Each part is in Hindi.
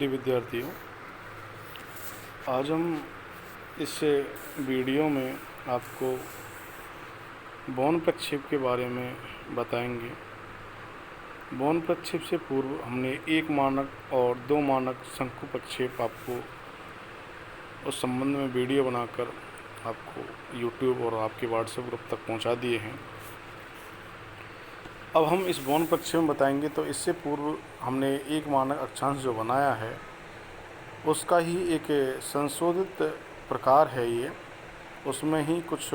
प्रिय विद्यार्थियों, आज हम इस वीडियो में आपको बौन प्रक्षेप के बारे में बताएंगे। बौन प्रक्षेप से पूर्व हमने एक मानक और दो मानक शंकु प्रक्षेप आपको उस संबंध में वीडियो बनाकर आपको YouTube और आपके व्हाट्सएप ग्रुप तक पहुंचा दिए हैं। अब हम इस बौन प्रक्षेप में बताएंगे। तो इससे पूर्व हमने एक मानक अक्षांश जो बनाया है उसका ही एक संशोधित प्रकार है ये। उसमें ही कुछ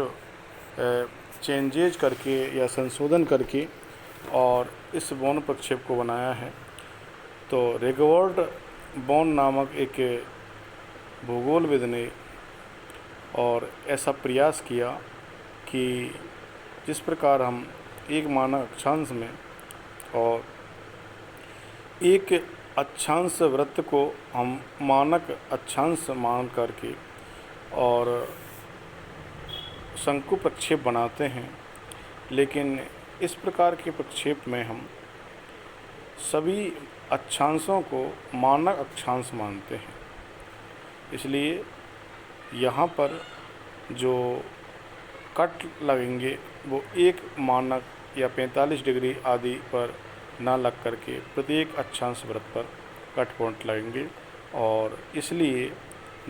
चेंजेज करके या संशोधन करके और इस बौन प्रक्षेप को बनाया है। तो रेगवर्ड बौन नामक एक भूगोलविद ने और ऐसा प्रयास किया कि जिस प्रकार हम एक मानक अक्षांश में और एक अक्षांश वृत्त को हम मानक अक्षांश मान करके और शंकु प्रक्षेप बनाते हैं, लेकिन इस प्रकार के प्रक्षेप में हम सभी अक्षांशों को मानक अक्षांश मानते हैं। इसलिए यहाँ पर जो कट लगेंगे वो एक मानक या 45 डिग्री आदि पर ना लग करके प्रत्येक अक्षांश वृत्त पर कट पॉइंट लगेंगे, और इसलिए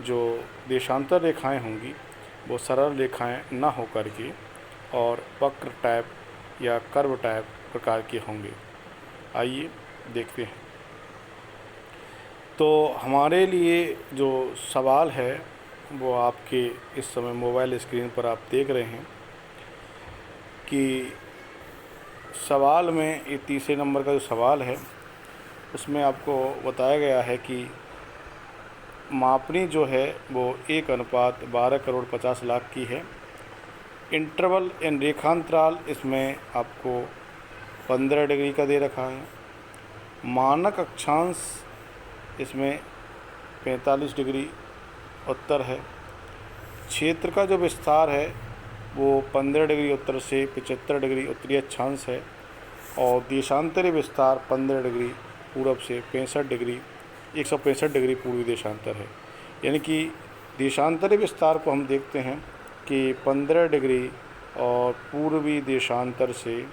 जो देशांतर रेखाएं होंगी वो सरल रेखाएं ना हो करके और वक्र टाइप या कर्व टाइप प्रकार के होंगे। आइए देखते हैं। तो हमारे लिए जो सवाल है वो आपके इस समय मोबाइल स्क्रीन पर आप देख रहे हैं कि सवाल में ये तीसरे नंबर का जो सवाल है उसमें आपको बताया गया है कि मापनी जो है वो 1:12,50,00,000 की है। इंटरवल यानी रेखांतराल इसमें आपको 15 डिग्री का दे रखा है। मानक अक्षांश इसमें 45 डिग्री उत्तर है। क्षेत्र का जो विस्तार है वो 15 डिग्री उत्तर से 75 डिग्री उत्तरी अक्षांश है, और देशांतरी विस्तार 15 डिग्री पूरब से 165 डिग्री पूर्वी देशांतर है। यानी कि देशांतरी विस्तार को हम देखते हैं कि 15 डिग्री और पूर्वी देशांतर से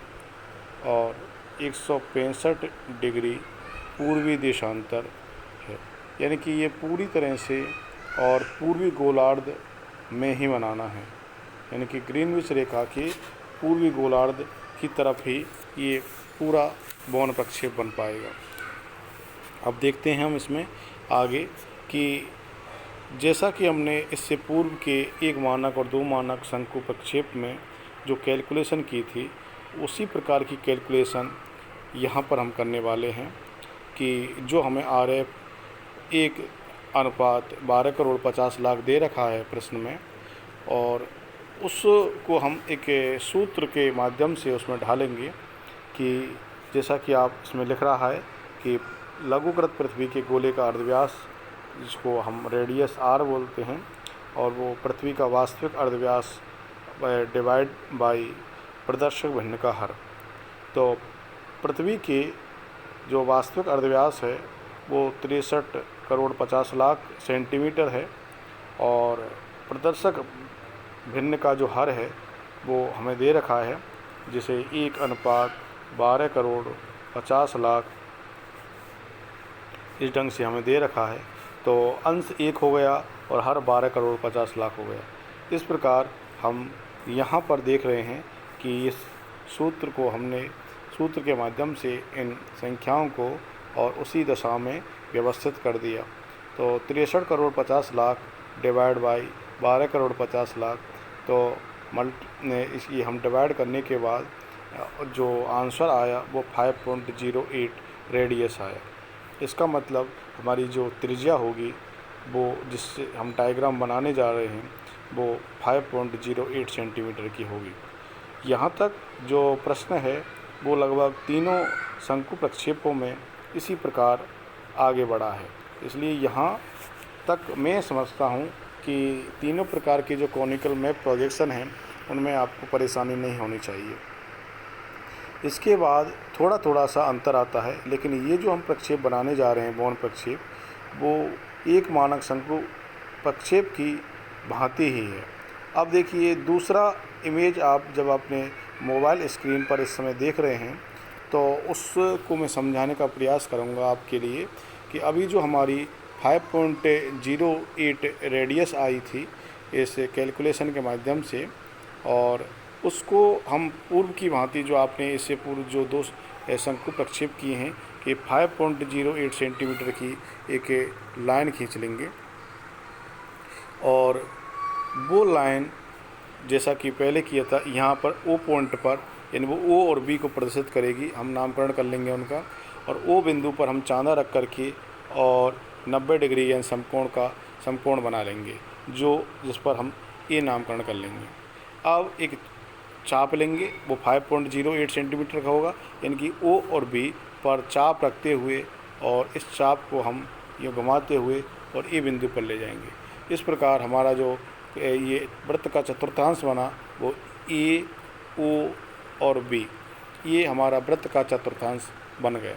और 165 डिग्री पूर्वी देशांतर है। यानी कि ये पूरी तरह से और पूर्वी गोलार्ध में ही बनाना है, यानी कि ग्रीनविच रेखा के पूर्वी गोलार्ध की तरफ ही ये पूरा बौन प्रक्षेप बन पाएगा। अब देखते हैं हम इसमें आगे कि जैसा कि हमने इससे पूर्व के एक मानक और दो मानक शंकु प्रक्षेप में जो कैलकुलेशन की थी उसी प्रकार की कैलकुलेशन यहाँ पर हम करने वाले हैं कि जो हमें RF 1:12,50,00,000 दे रखा है प्रश्न में, और उसको हम एक सूत्र के माध्यम से उसमें ढालेंगे कि जैसा कि आप इसमें लिख रहा है कि लघुकृत पृथ्वी के गोले का अर्धव्यास, जिसको हम रेडियस R बोलते हैं, और वो पृथ्वी का वास्तविक अर्धव्यास डिवाइड बाई प्रदर्शक भिन्न का हर। तो पृथ्वी के जो वास्तविक अर्धव्यास है वो 63,50,00,000 सेंटीमीटर है, और प्रदर्शक भिन्न का जो हर है वो हमें दे रखा है, जिसे 1:12,50,00,000 इस ढंग से हमें दे रखा है। तो अंश 1 हो गया और हर 12,50,00,000 हो गया। इस प्रकार हम यहाँ पर देख रहे हैं कि इस सूत्र को हमने सूत्र के माध्यम से इन संख्याओं को और उसी दशा में व्यवस्थित कर दिया। तो 63,50,00,000 डिवाइड बाई 12,50,00,000, तो इसकी हम डिवाइड करने के बाद जो आंसर आया वो 5.08 रेडियस आया। इसका मतलब हमारी जो त्रिज्या होगी वो जिससे हम डायग्राम बनाने जा रहे हैं वो 5.08 सेंटीमीटर की होगी। यहाँ तक जो प्रश्न है वो लगभग तीनों शंकु प्रक्षेपों में इसी प्रकार आगे बढ़ा है। इसलिए यहाँ तक मैं समझता हूँ कि तीनों प्रकार के जो कॉनिकल मैप प्रोजेक्शन हैं उनमें आपको परेशानी नहीं होनी चाहिए। इसके बाद थोड़ा थोड़ा सा अंतर आता है, लेकिन ये जो हम प्रक्षेप बनाने जा रहे हैं बौन प्रक्षेप, वो एक मानक शंकु प्रक्षेप की भांति ही है। अब देखिए दूसरा इमेज आप जब अपने मोबाइल स्क्रीन पर इस समय देख रहे हैं तो उसको मैं समझाने का प्रयास करूंगा आपके लिए कि अभी जो हमारी 5.08 रेडियस आई थी इस कैलकुलेशन के माध्यम से, और उसको हम पूर्व की भांति जो आपने इससे पूर्व जो दो शंकु प्रक्षेप किए हैं कि 5.08 सेंटीमीटर की एक लाइन खींच लेंगे, और वो लाइन जैसा कि पहले किया था यहाँ पर ओ पॉइंट पर, यानी वो ओ और बी को प्रदर्शित करेगी, हम नामकरण कर लेंगे उनका, और ओ बिंदु पर हम चांदा रख करके और 90 डिग्री यानी समकोण बना लेंगे, जिस पर हम ए नामकरण कर लेंगे। अब एक चाप लेंगे, वो 5.08 सेंटीमीटर का होगा, यानी कि ओ और बी पर चाप रखते हुए और इस चाप को हम ये घुमाते हुए और ए बिंदु पर ले जाएंगे। इस प्रकार हमारा जो ये वृत्त का चतुर्थांश बना वो ए, ओ और बी, ये हमारा वृत्त का चतुर्थांश बन गया।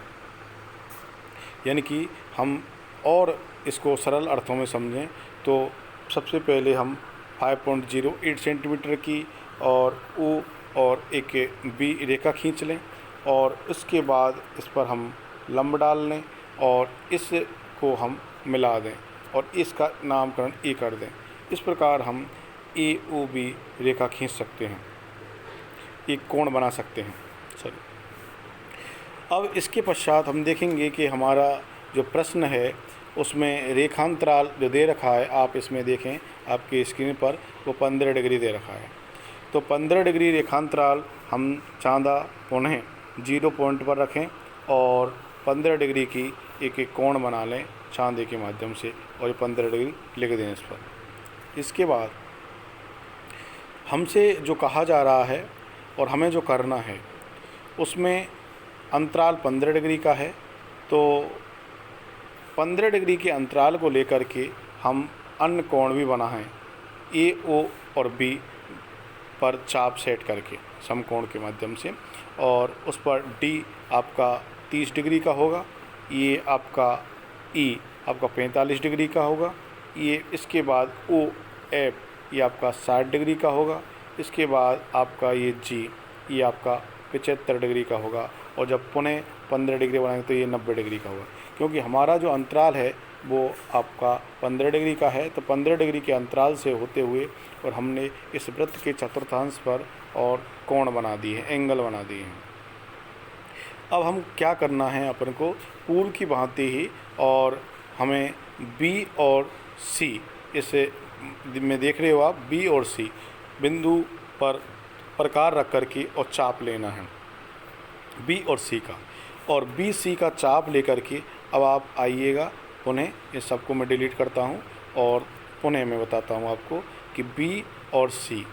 यानी कि हम और इसको सरल अर्थों में समझें तो सबसे पहले हम 5.08 सेंटीमीटर की और ओ और एक बी रेखा खींच लें, और उसके बाद इस पर हम लंब डाल लें और इसको हम मिला दें और इसका नामकरण ए कर दें। इस प्रकार हम ए ओ बी रेखा खींच सकते हैं, एक कोण बना सकते हैं। चलिए अब इसके पश्चात हम देखेंगे कि हमारा जो प्रश्न है उसमें रेखांतराल जो दे रखा है, आप इसमें देखें आपकी स्क्रीन पर, वो 15 डिग्री दे रखा है। तो 15 डिग्री रेखांतराल हम चांदा पुनः 0 पॉइंट पर रखें और 15 डिग्री की एक कोण बना लें चांदे के माध्यम से, और 15 डिग्री लिख दें इस पर। इसके बाद हमसे जो कहा जा रहा है और हमें जो करना है उसमें अंतराल 15 डिग्री का है, तो 15 डिग्री के अंतराल को लेकर के हम अन्य कोण भी बनाएं, ए ओ और बी पर चाप सेट करके समकोण के माध्यम से, और उस पर डी आपका 30 डिग्री का होगा, ये आपका ई आपका 45 डिग्री का होगा, ये इसके बाद ओ एफ ये आपका 60 डिग्री का होगा, इसके बाद आपका ये जी ये आपका 75 डिग्री का होगा, और जब पुनः 15 डिग्री बनाएंगे तो ये 90 डिग्री का होगा। क्योंकि हमारा जो अंतराल है वो आपका 15 डिग्री का है, तो 15 डिग्री के अंतराल से होते हुए और हमने इस वृत्त के चतुर्थांश पर और कोण बना दिए हैं, एंगल बना दिए हैं। अब हम क्या करना है अपन को पूर्व की भांति ही, और हमें बी और सी, इसे में देख रहे हो आप, बी और सी बिंदु पर प्रकार रख करके और चाप लेना है बी और सी का, और बी सी का चाप लेकर के अब आप आइएगा पुनः, इस सबको मैं डिलीट करता हूँ और पुनः मैं बताता हूँ आपको कि बी और सी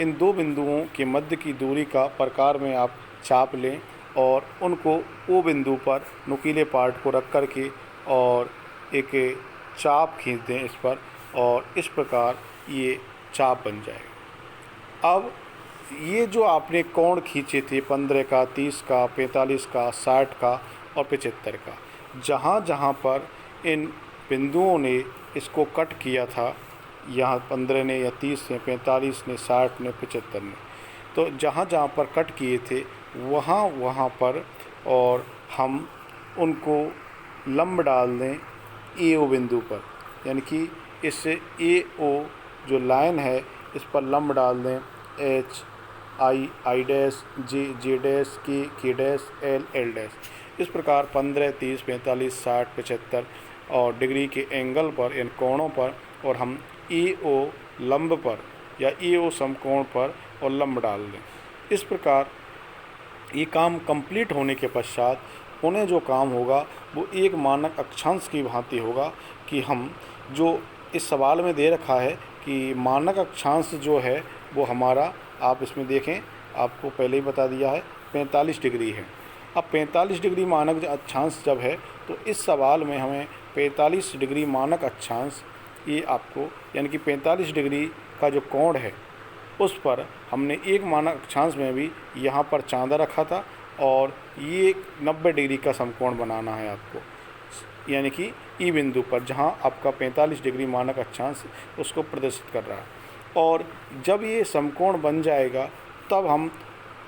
इन दो बिंदुओं के मध्य की दूरी का प्रकार में आप चाप लें और उनको ओ बिंदु पर नुकीले पार्ट को रख करके और एक चाप खींच दें इस पर, और इस प्रकार ये चाप बन जाएगा। अब ये जो आपने कोण खींचे थे 15 का, 30 का, 45 का, 60 का और 75 का, जहाँ जहाँ पर इन बिंदुओं ने इसको कट किया था, यहाँ 15 ने या 30 ने, 45 ने, 60 ने, 75 ने, तो जहाँ जहाँ पर कट किए थे वहाँ वहाँ पर और हम उनको लंब डाल दें ए ओ बिंदु पर, यानी कि इससे ए ओ जो लाइन है इस पर लंब डाल दें H I dash J dash के डैश एल डैश। इस प्रकार 15, 30, 45, 60, 75 और डिग्री के एंगल पर, इन कोणों पर, और हम ए ओ लंब पर या ए ओ समकोण पर और लंब डाल दें। इस प्रकार ये काम कंप्लीट होने के पश्चात उन्हें जो काम होगा वो एक मानक अक्षांश की भांति होगा कि हम जो इस सवाल में दे रखा है कि मानक अक्षांश जो है वो हमारा, आप इसमें देखें आपको पहले ही बता दिया है 45 डिग्री है। अब 45 डिग्री मानक अक्षांश जब है तो इस सवाल में हमें 45 डिग्री मानक अक्षांश ये आपको, यानी कि 45 डिग्री का जो कोण है उस पर हमने एक मानक अक्षांश में भी यहाँ पर चांदा रखा था और ये 90 डिग्री का समकोण बनाना है आपको। यानी कि ई बिंदु पर, जहां आपका 45 डिग्री मानक अक्षांश उसको प्रदर्शित कर रहा है। और जब ये समकोण बन जाएगा तब हम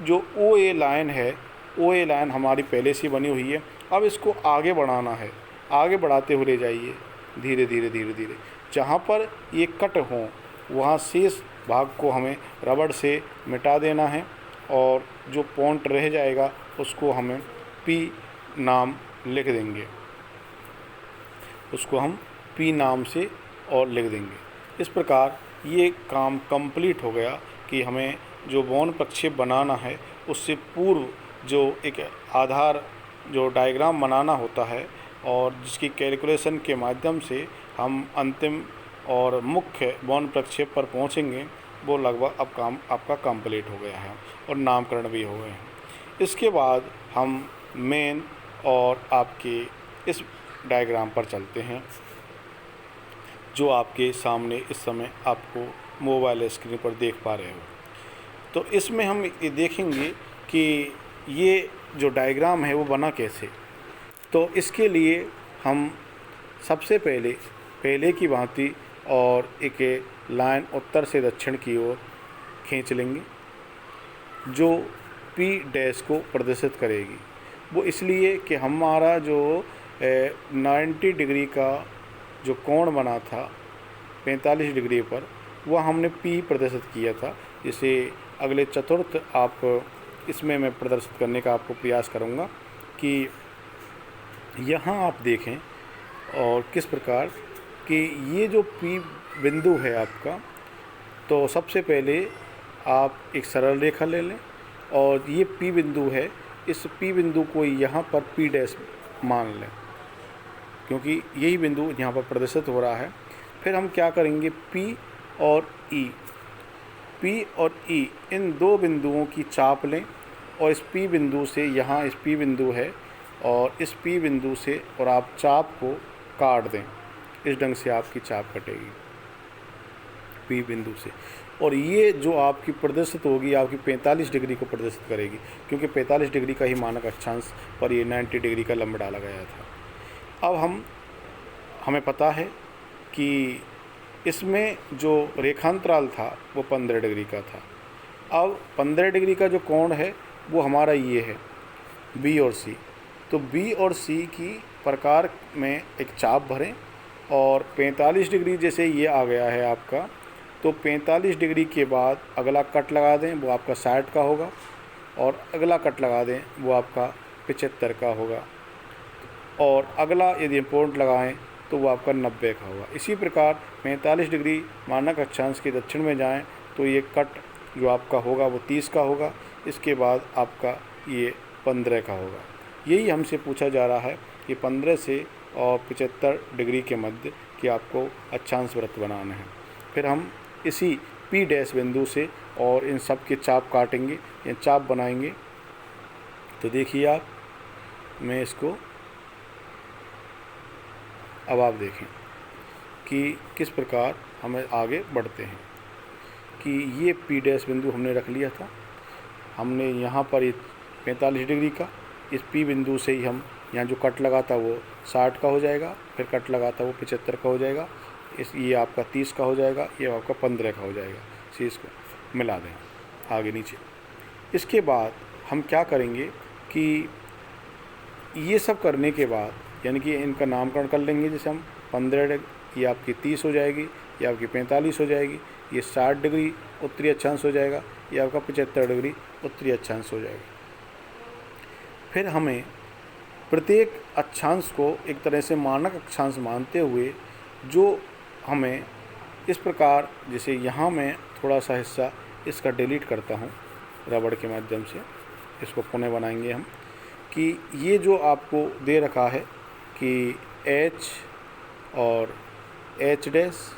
जो ओ ए लाइन है, ओ ए लाइन हमारी पहले से बनी हुई है, अब इसको आगे बढ़ाना है। आगे बढ़ाते हुए ले जाइए धीरे धीरे धीरे धीरे, जहाँ पर ये कट हों वहाँ शेष भाग को हमें रबड़ से मिटा देना है और जो पॉइंट रह जाएगा उसको हमें पी नाम लिख देंगे, उसको हम पी नाम से और लिख देंगे। इस प्रकार ये काम कंप्लीट हो गया कि हमें जो बौन प्रक्षेप बनाना है उससे पूर्व जो एक आधार जो डायग्राम बनाना होता है और जिसकी कैलकुलेशन के माध्यम से हम अंतिम और मुख्य बौन प्रक्षेप पर पहुंचेंगे, वो लगभग अब काम आपका कंप्लीट हो गया है और नामकरण भी हो गए हैं। इसके बाद हम मेन और आपके इस डायग्राम पर चलते हैं जो आपके सामने इस समय आपको मोबाइल स्क्रीन पर देख पा रहे हो। तो इसमें हम ये देखेंगे कि ये जो डायग्राम है वो बना कैसे। तो इसके लिए हम सबसे पहले की भांति और एक लाइन उत्तर से दक्षिण की ओर खींच लेंगे जो P डैश को प्रदर्शित करेगी। वो इसलिए कि हमारा जो 90 डिग्री का जो कोण बना था 45 डिग्री पर, वह हमने P प्रदर्शित किया था। जिसे अगले चतुर्थ आप इसमें मैं प्रदर्शित करने का आपको प्रयास करूँगा कि यहाँ आप देखें और किस प्रकार कि ये जो P बिंदु है आपका, तो सबसे पहले आप एक सरल रेखा ले लें और ये P बिंदु है, इस P बिंदु को यहाँ पर P डैश मान लें क्योंकि यही बिंदु यहाँ पर प्रदर्शित हो रहा है। फिर हम क्या करेंगे, P और E इन दो बिंदुओं की चाप लें और इस P बिंदु से, यहाँ इस P बिंदु है और इस P बिंदु से और आप चाप को काट दें। इस ढंग से आपकी चाप कटेगी P बिंदु से, और ये जो आपकी प्रदर्शित होगी आपकी 45 डिग्री को प्रदर्शित करेगी क्योंकि 45 डिग्री का ही मानक अक्षांश पर ये 90 डिग्री का लंब डाला गया था। अब हमें पता है कि इसमें जो रेखांतराल था वो 15 डिग्री का था। अब 15 डिग्री का जो कोण है वो हमारा ये है B और C। तो B और C की प्रकार में एक चाप भरें और 45 डिग्री जैसे ये आ गया है आपका, तो 45 डिग्री के बाद अगला कट लगा दें, वो आपका 60 का होगा और अगला कट लगा दें वो आपका 75 का होगा और अगला यदि पॉइंट लगाएं तो वो आपका 90 का होगा। इसी प्रकार 45 डिग्री मानक अक्षांश के दक्षिण में जाएं तो ये कट जो आपका होगा वो 30 का होगा, इसके बाद आपका ये 15 का होगा। यही हमसे पूछा जा रहा है कि 15 से और 75 डिग्री के मध्य कि आपको अक्षांश वृत्त बनाना है। फिर हम इसी P डैश बिंदु से और इन सब के चाप काटेंगे या चाप बनाएंगे। तो देखिए आप, मैं इसको अब आप देखें कि किस प्रकार हमें आगे बढ़ते हैं कि ये P डैश बिंदु हमने रख लिया था। हमने यहाँ पर ये 45 डिग्री का, इस P बिंदु से ही हम यहाँ जो कट लगा था वो 60 का हो जाएगा, फिर कट लगा था वो 75 का हो जाएगा, ये आपका 30 का हो जाएगा, ये आपका 15 का हो जाएगा। इसी इसको मिला दें आगे नीचे। इसके बाद हम क्या करेंगे कि ये सब करने के बाद यानी कि इनका नामकरण कर लेंगे। जैसे हम 15 ये आपकी 30 हो जाएगी, ये आपकी 45 हो जाएगी, ये 60 डिग्री उत्तरी अक्षांश हो जाएगा, ये आपका 75 डिग्री उत्तरी अक्षांश हो जाएगा। फिर हमें प्रत्येक अक्षांश को एक तरह से मानक अक्षांश मानते हुए जो हमें इस प्रकार, जैसे यहाँ मैं थोड़ा सा हिस्सा इसका डिलीट करता हूँ रबड़ के माध्यम से, इसको पुनः बनाएंगे हम कि ये जो आपको दे रखा है कि H और H डैश,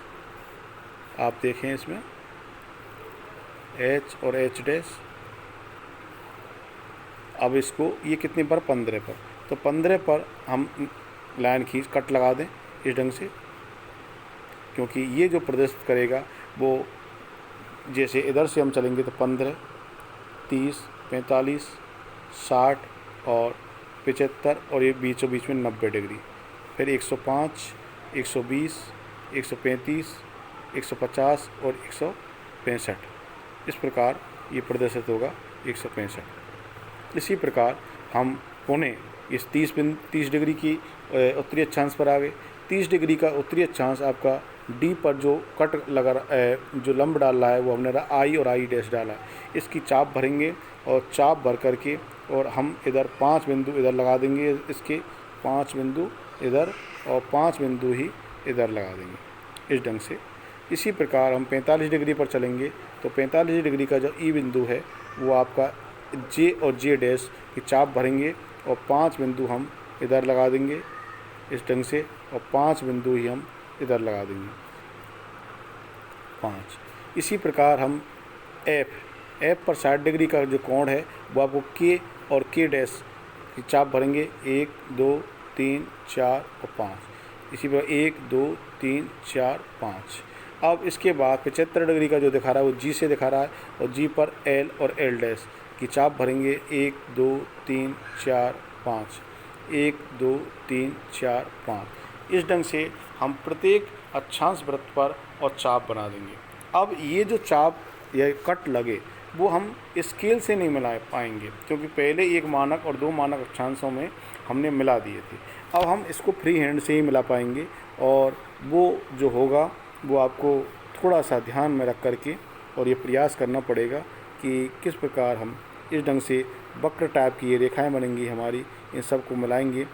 आप देखें इसमें H और H डैश। अब इसको ये कितने पर, 15 पर, तो 15 पर हम लाइन खींच कट लगा दें इस ढंग से, क्योंकि ये जो प्रदर्शित करेगा वो जैसे इधर से हम चलेंगे तो 15, 30, 45, 60 और 75 और ये बीचों बीच में 90 डिग्री, फिर 105, 120, 135, 150 और 165। इस प्रकार ये प्रदर्शित होगा 165। इसी प्रकार हम पुनः इस 30 डिग्री की उत्तरी अक्षांश पर आ गए। 30 डिग्री का उत्तरी अक्षांश आपका डी पर जो कट लगा जो लंब डाल रहा है वो हमने आई और आई डैश डाला है। इसकी चाप भरेंगे और चाप भर करके और हम इधर 5 बिंदु इधर लगा देंगे, इसके 5 बिंदु इधर और 5 बिंदु ही इधर लगा देंगे इस ढंग से। इसी प्रकार हम 45 डिग्री पर चलेंगे तो 45 डिग्री का जो ई बिंदु है वो आपका जे और जे डैश की चाप भरेंगे और 5 बिंदु हम इधर लगा देंगे इस ढंग से और 5 बिंदु ही हम इधर लगा देंगे 5। इसी प्रकार हम एफ पर 60 डिग्री का जो कोण है वो आपको के और के डैश की चाप भरेंगे 1 2 3 4 और 5। इसी प्रकार 1 2 3 4 5। अब इसके बाद 75 डिग्री का जो दिखा रहा है वो जी से दिखा रहा है और जी पर एल और एल डैश की चाप भरेंगे 1 2 3 4 5। 1 2 3 4 5। इस ढंग से हम प्रत्येक अक्षांश वृत्त पर और चाप बना देंगे। अब ये जो चाप या कट लगे वो हम स्केल से नहीं मिला पाएंगे क्योंकि पहले एक मानक और 2 मानक अक्षांशों में हमने मिला दिए थे। अब हम इसको फ्री हैंड से ही मिला पाएंगे और वो जो होगा वो आपको थोड़ा सा ध्यान में रख करके और ये प्रयास करना पड़ेगा कि किस प्रकार हम इस ढंग से वक्र टाइप की ये रेखाएं बनेंगी हमारी, इन सब को मिलाएंगे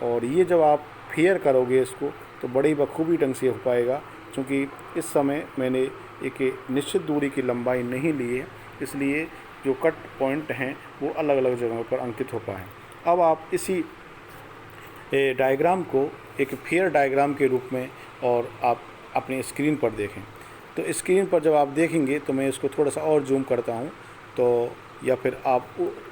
और ये जब आप फेयर करोगे इसको तो बड़ी बखूबी ढंग से हो पाएगा। क्योंकि इस समय मैंने एक निश्चित दूरी की लंबाई नहीं ली है, इसलिए जो कट पॉइंट हैं वो अलग अलग जगहों पर अंकित हो पाए। अब आप इसी डायग्राम को एक फेयर डायग्राम के रूप में और आप अपने स्क्रीन पर देखें। तो स्क्रीन पर जब आप देखेंगे तो मैं इसको थोड़ा सा और जूम करता हूं तो या फिर आप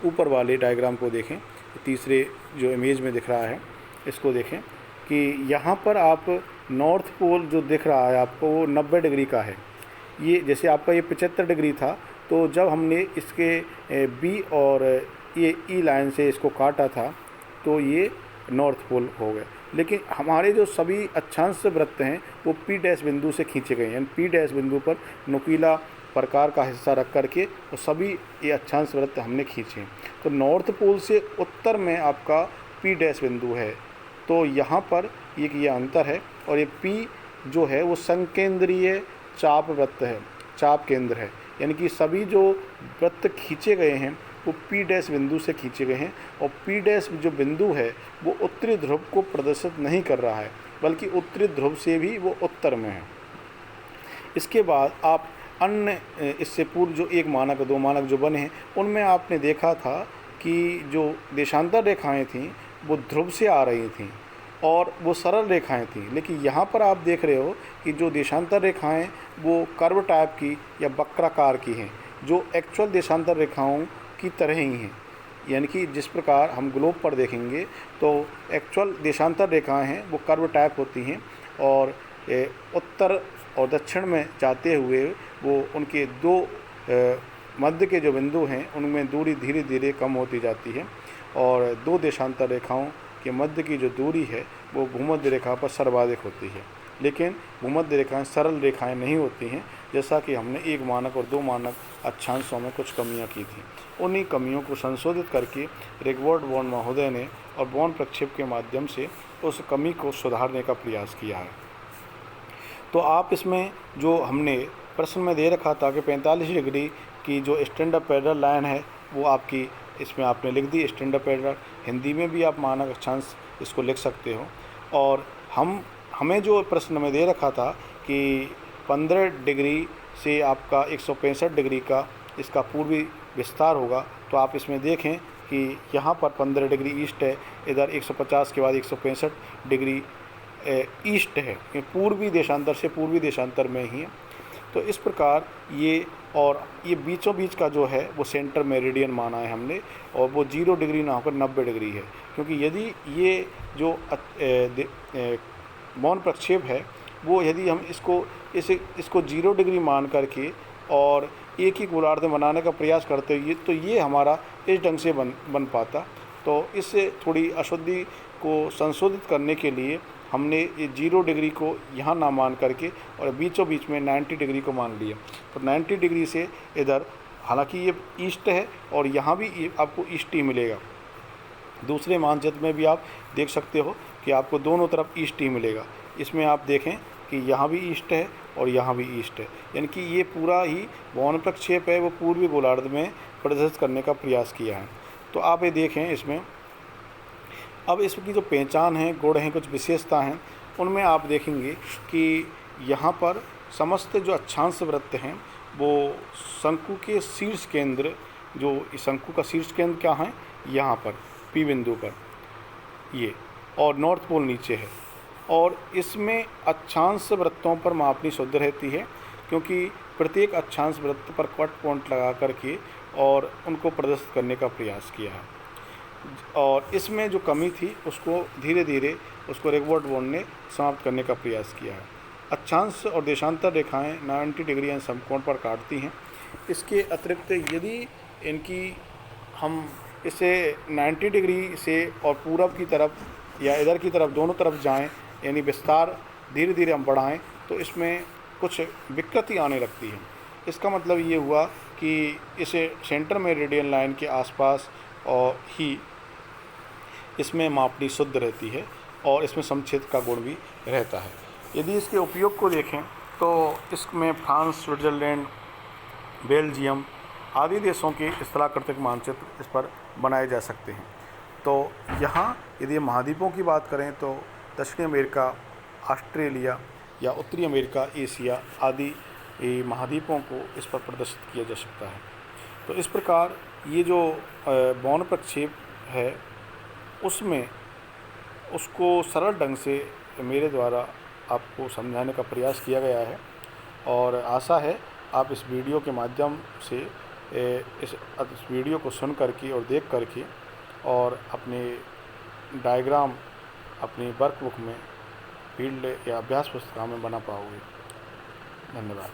ऊपर वाले डायग्राम को देखें, तीसरे जो इमेज में दिख रहा है इसको देखें कि यहाँ पर आप नॉर्थ पोल जो दिख रहा है आपको वो 90 डिग्री का है। ये जैसे आपका ये 75 डिग्री था तो जब हमने इसके बी और ये ई लाइन से इसको काटा था तो ये नॉर्थ पोल हो गए। लेकिन हमारे जो सभी अक्षांश वृत्त हैं वो पी डैश बिंदु से खींचे गए हैं, यानी पी डैश बिंदु पर नुकीला प्रकार का हिस्सा रख करके और सभी ये अक्षांश वृत्त हमने खींचे हैं। तो नॉर्थ पोल से उत्तर में आपका पी डैश बिंदु है, तो यहाँ पर ये अंतर है और ये पी जो है वो संकेंद्रीय चाप वृत्त है, चाप केंद्र है, यानी कि सभी जो वृत्त खींचे गए हैं वो पी डैश बिंदु से खींचे गए हैं और पी डैश जो बिंदु है वो उत्तरी ध्रुव को प्रदर्शित नहीं कर रहा है बल्कि उत्तरी ध्रुव से भी वो उत्तर में है। इसके बाद आप अन्य इससे पूर्व जो 1 मानक 2 मानक जो बने हैं उनमें आपने देखा था कि जो देशांतर रेखाएं थीं वो ध्रुव से आ रही थीं और वो सरल रेखाएं थीं। लेकिन यहाँ पर आप देख रहे हो कि जो देशांतर रेखाएं वो कर्व टाइप की या वक्राकार की हैं, जो एक्चुअल देशांतर रेखाओं की तरह ही हैं। यानी कि जिस प्रकार हम ग्लोब पर देखेंगे तो एक्चुअल देशांतर रेखाएं हैं वो कर्व टाइप होती हैं और उत्तर और दक्षिण में जाते हुए वो उनके 2 मध्य के जो बिंदु हैं उनमें दूरी धीरे धीरे कम होती जाती है और 2 देशांतर रेखाओं के मध्य की जो दूरी है वो भूमध्य रेखा पर सर्वाधिक होती है। लेकिन भूमध्य रेखाएं सरल रेखाएं नहीं होती हैं, जैसा कि हमने 1 मानक और 2 मानक अक्षांशों में कुछ कमियां की थी। उन्हीं कमियों को संशोधित करके रिकवर्ड बॉर्न महोदय ने और बॉर्न प्रक्षेप के माध्यम से उस कमी को सुधारने का प्रयास किया है। तो आप इसमें जो हमने प्रश्न में दे रखा था कि 45 डिग्री की जो स्टैंडर्ड पैरेलल लाइन है वो आपकी इसमें आपने लिख दी स्टैंडर्ड पैरेलल। हिंदी में भी आप मानक अक्षांश इसको लिख सकते हो। और हमें जो प्रश्न में दे रखा था कि 15 डिग्री से आपका 165 डिग्री का इसका पूर्वी विस्तार होगा, तो आप इसमें देखें कि यहाँ पर 15 डिग्री ईस्ट है, इधर 150 के बाद 165 डिग्री ईस्ट है, ये पूर्वी देशांतर से पूर्वी देशांतर में ही है। तो इस प्रकार ये और ये बीचों बीच का जो है वो सेंटर मेरिडियन माना है हमने और वो 0 डिग्री ना होकर 90 डिग्री है, क्योंकि यदि ये जो बॉर्न प्रक्षेप है वो यदि हम इसको 0 डिग्री मान करके और एक ही गोलार्ध बनाने का प्रयास करते हुए तो ये हमारा इस ढंग से बन पाता। तो इससे थोड़ी अशुद्धि को संशोधित करने के लिए हमने ये 0 डिग्री को यहाँ ना मान करके और बीचों बीच में 90 डिग्री को मान लिया। तो 90 डिग्री से इधर, हालांकि ये ईस्ट है और यहाँ भी आपको ईस्ट ही मिलेगा। दूसरे मानचित्र में भी आप देख सकते हो कि आपको दोनों तरफ ईस्ट ही मिलेगा। इसमें आप देखें कि यहाँ भी ईस्ट है और यहाँ भी ईस्ट है, यानी कि ये पूरा ही भौन प्रक्षेप है वो पूर्वी गोलार्ध में प्रदर्शित करने का प्रयास किया है। तो आप ये देखें इसमें, अब इसकी जो पहचान है, गुण हैं, कुछ विशेषता हैं, उनमें आप देखेंगे कि यहाँ पर समस्त जो अक्षांश वृत्त हैं वो शंकु के शीर्ष केंद्र, जो शंकु का शीर्ष केंद्र क्या है, यहाँ पर पी बिंदु पर ये, और नॉर्थ पोल नीचे है। और इसमें अक्षांश वृत्तों पर मापनी शुद्ध रहती है, क्योंकि प्रत्येक अक्षांश वृत्त पर कट पॉइंट लगा करके और उनको प्रदर्शित करने का प्रयास किया है। और इसमें जो कमी थी उसको धीरे धीरे उसको रॉबर्ट बॉन ने समाप्त करने का प्रयास किया है। अक्षांश और देशांतर रेखाएं 90 डिग्री यानी समकोण पर काटती हैं। इसके अतिरिक्त यदि इनकी हम इसे 90 डिग्री से और पूरब की तरफ या इधर की तरफ, दोनों तरफ जाएं, यानी विस्तार धीरे धीरे हम बढ़ाएं, तो इसमें कुछ विकृति आने लगती है। इसका मतलब ये हुआ कि इसे सेंटर में रेडियल लाइन के आसपास और ही इसमें मापनी शुद्ध रहती है और इसमें समछेद का गुण भी रहता है। यदि इसके उपयोग को देखें तो इसमें फ्रांस, स्विट्ज़रलैंड, बेल्जियम आदि देशों के स्थलाकृतिक मानचित्र इस पर बनाए जा सकते हैं। तो यहाँ यदि महाद्वीपों की बात करें तो दक्षिणी अमेरिका, ऑस्ट्रेलिया या उत्तरी अमेरिका, एशिया आदि महाद्वीपों को इस पर प्रदर्शित किया जा सकता है। तो इस प्रकार ये जो बौन प्रक्षेप है उसमें उसको सरल ढंग से मेरे द्वारा आपको समझाने का प्रयास किया गया है, और आशा है आप इस वीडियो के माध्यम से इस वीडियो को सुन करके और देख करके और अपने डायग्राम अपनी वर्कबुक में, फील्ड या अभ्यास पुस्तिका में बना पाओगे। धन्यवाद।